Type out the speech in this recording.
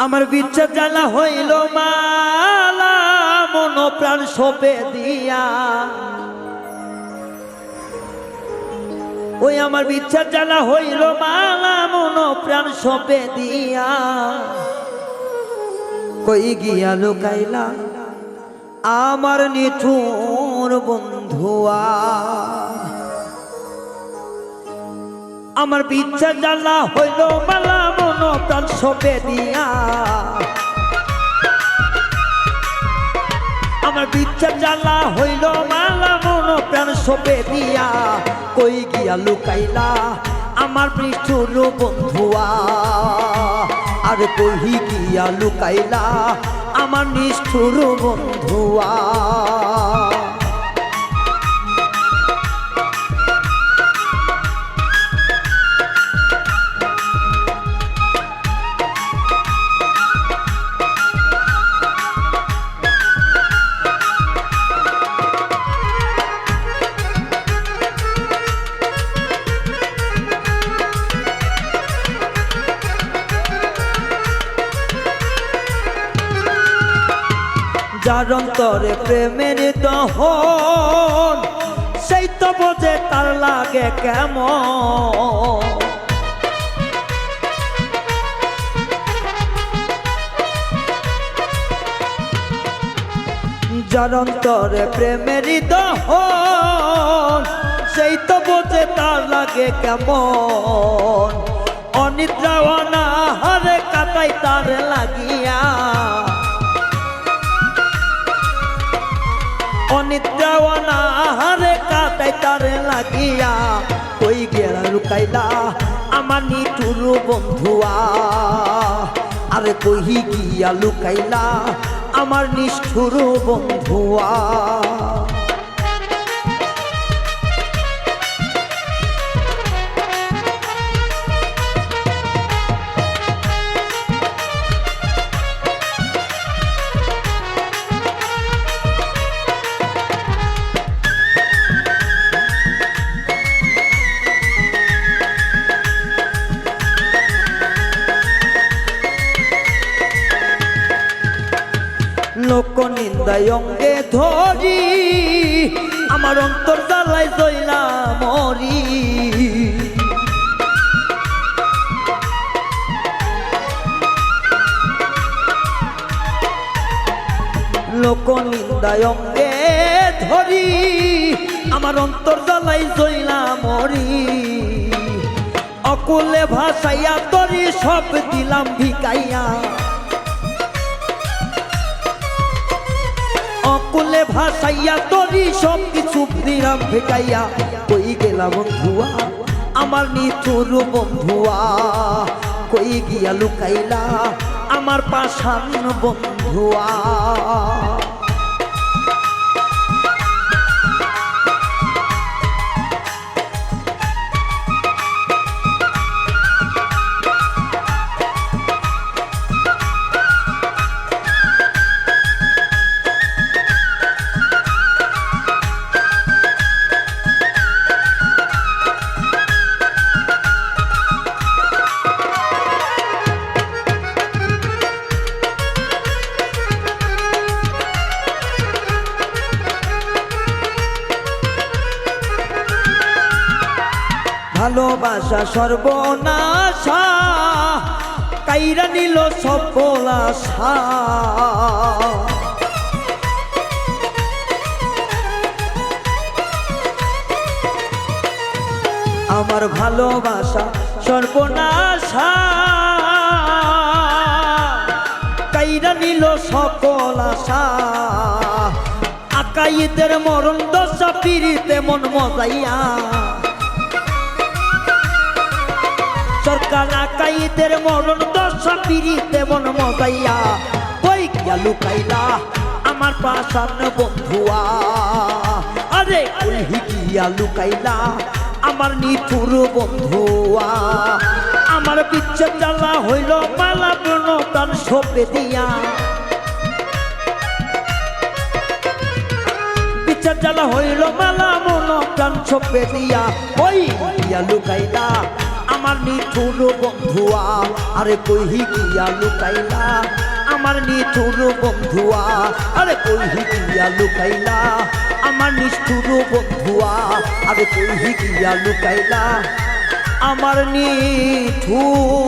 আমার বিচ্ছেদ জ্বালা হইল মালা মন প্রাণ সপে দিয়া, ওই আমার বিচ্ছেদ জ্বালা হইল মালা মন প্রাণ সপে দিয়া, কই গিয়া লুকাইলা আমার নিঠুর বন্ধুয়া। আমার বিচ্ছেদ জ্বালা হইল মালা মন প্রাণ সপে দিয়া, আমার বিচ্ছেদ জ্বালা হইল মালা মন প্রাণ সপে দিয়া, কই গিয়া লুকাইলা আমার নিঠুর বন্ধুয়া। আর কই গিয়া লুকাইলা আমার নিষ্ঠুর বন্ধুয়া। যার অন্তরে প্রেমের দহন, সেই তো বোঝে তার লাগে কেমন। যার অন্তরে প্রেমের দহন, সেই তো বোঝে তার লাগে কেমন। অনিদ্রা অনাহারে কাটাই তার লাগিয়া, অনিদ্রা অনাহারে কাটাই তার লাগিয়া, কই গিয়া লুকাইলা আমার নিঠুর বন্ধুয়া। আর কই গিয়া লুকাইলা আমার নিষ্ঠুর বন্ধুয়া। লোক নিন্দায় অঙ্গে ধরি, আমার অন্তর জ্বালাই জইলা মরি। লোক নিন্দায় অঙ্গে ধরি, আমার অন্তর জ্বালাই জইলা মরি। অকুলে ভাসাইয়া তরি সব দিলাম ভিকাইয়া, অকুলে ভাসাইয়া তরি সব কিছু দিলাম ভিকাইয়া, কই গেলা বন্ধুয়া আমার নিঠুর বন্ধুয়া। কই গিয়া লুকাইলা আমার পাষাণ বন্ধুয়া। ভালোবাসা সর্বনাশা, কাইরা নিল সকল আশা। আমার ভালোবাসা সর্বনাশা, কাইরা নিল সকল আশা। আকাইদের মরণ দশা পিরিতে মন মজাইয়া, সরকার আকাইদের মরণ দশা পিরিতে মন মজাইয়া, কই গিয়া লুকাইলা আমার পাষাণ বন্ধুয়া। আরে কই গিয়া লুকাইলা আমার নিঠুর বন্ধুয়া। আমার বিচ্ছেদ জ্বালা হইল মালা মন প্রাণ সপে দিয়া, বিচ্ছেদ জ্বালা হইল মালা মন প্রাণ সপে দিয়া, কই গিয়া লুকাইলা আমার নিঠুর বন্ধুয়া আরে কইহি গিয়া লুকাইলা আমার নিঠুর বন্ধুয়া আরে কইহি গিয়া লুকাইলা আমার নিষ্ঠুর বন্ধুয়া আরে কইহি গিয়া লুকাইলা আমার নিঠুর